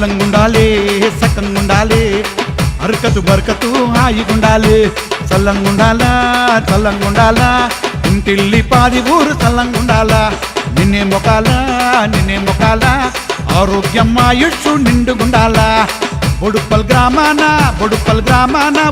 సల్లంగుండాలే సక్కంగుండాలే అరకతు బరకతు హాయిగుండాలే సల్లంగుండాలా చల్లంగుండాలా ఇంటిల్లి పాది ఊరు సల్లంగుండాలా నిన్నే మొకాలా ఆరోగ్యం ఆయుష్షు నిండుగుండాలా బొడుపల్ గ్రామాన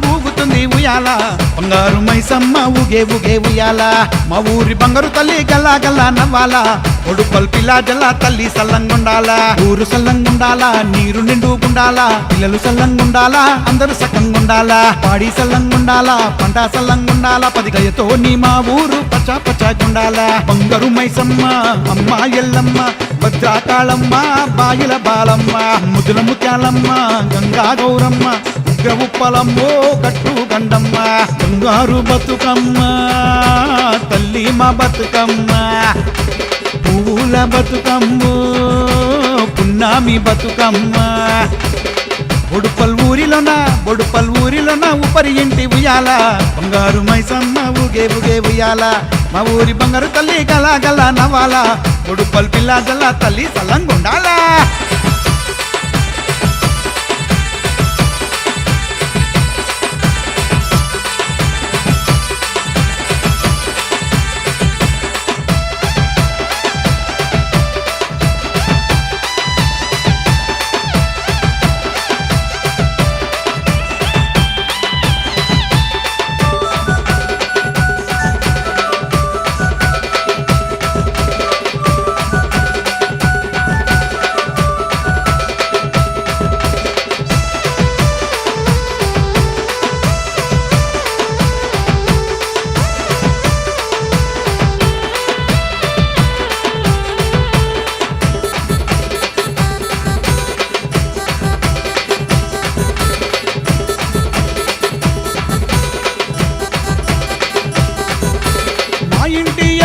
ఊగుతుంది ఉయ్యాల బంగారు మైసమ్మ ఊగే ఉయ్యాల మా ఊరి బంగారు తల్లి గల్లా గల్లా నవ్వాలా బొడుపల్ పిల్లాజల్ల తల్లి సల్లంగుండాలా ఊరు సల్లంగుండాలా నీరు నిండుగుండాలా పిల్లలు సల్లంగుండాలా అందరూ సక్కంగుండాలా పాడి సల్లంగుండాలా పంట సల్లంగుండాలా పదిగయతో నీ మా ఊరు పచ్చాగుండాలా బంగారు మైసమ్మ అమ్మ ఎల్లమ్మ భద్రాకాళమ్మ బాయిల బాలమ్మ ముదుల ముత్యాలమ్మ గంగా గౌరమ్మ ఉగ్రవుప్పలమ్మో గట్టు గండమ్మ బంగారు బతుకమ్మ తల్లి మా బతుకమ్మ పువ్వుల బతుకమ్మ పున్నామి బతుకమ్మ బొడుపల్ ఊరిలోన ఉపరి ఇంటి ఉయ్యాల బంగారు మైసమ్మ ఊగే ఉయ్యాల మా ఊరి బంగారు తల్లి గలా గలా నవ్వాలా బొడుపల్ పిల్లాజల్ల తల్లి సల్లంగుండాలా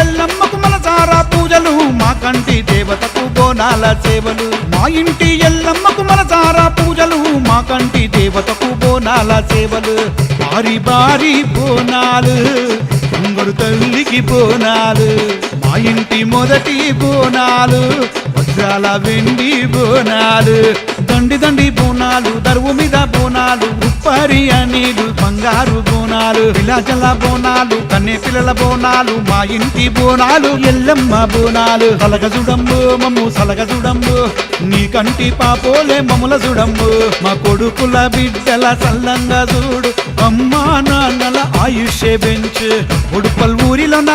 ఎల్లమ్మకు మనసారా పూజలు మా కంటి దేవతకు బోనాల సేవలు మా ఇంటి ఎల్లమ్మకు మనసారా పూజలు మా కంటి దేవతకు బోనాల సేవలు భారీ బోనాలు బంగారు తల్లికి బోనాలు మా ఇంటి మొదటి బోనాలు వజ్రాల వెండి బోనాలు దండి బోనాలు దరువు మీద బోనాలు ఉప్పరి అనీలు బంగారు బోనాలు విలాజల బోనాలు కన్నే పిల్లల బోనాలు మా ఇంటి బోనాలు ఎల్లమ్మ బోనాలు సలగజుడమ్ము మమ్ము సలగజుడమ్ము నీ కంటి పాపోలే మమ్ముల చూడమ్ము మా కొడుకుల బిడ్డల సల్లంగా చూడు అమ్మా నాన్నల ఆయుష్యే బెంచ్ బొడుపల్ ఊరిలోన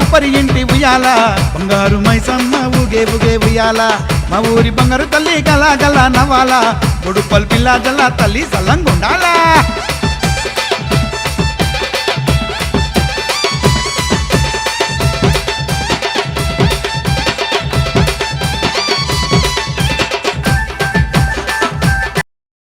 ఉపరి ఇంటి ఉయ్యాల బంగారు మైసమ్మ ఊగే ఉయ్యాల మా ఊరి బంగారు తల్లి గలా గలా నవ్వాలా బొడుపల్ పిల్లాజల్ల తల్లి సల్లంగుండాలా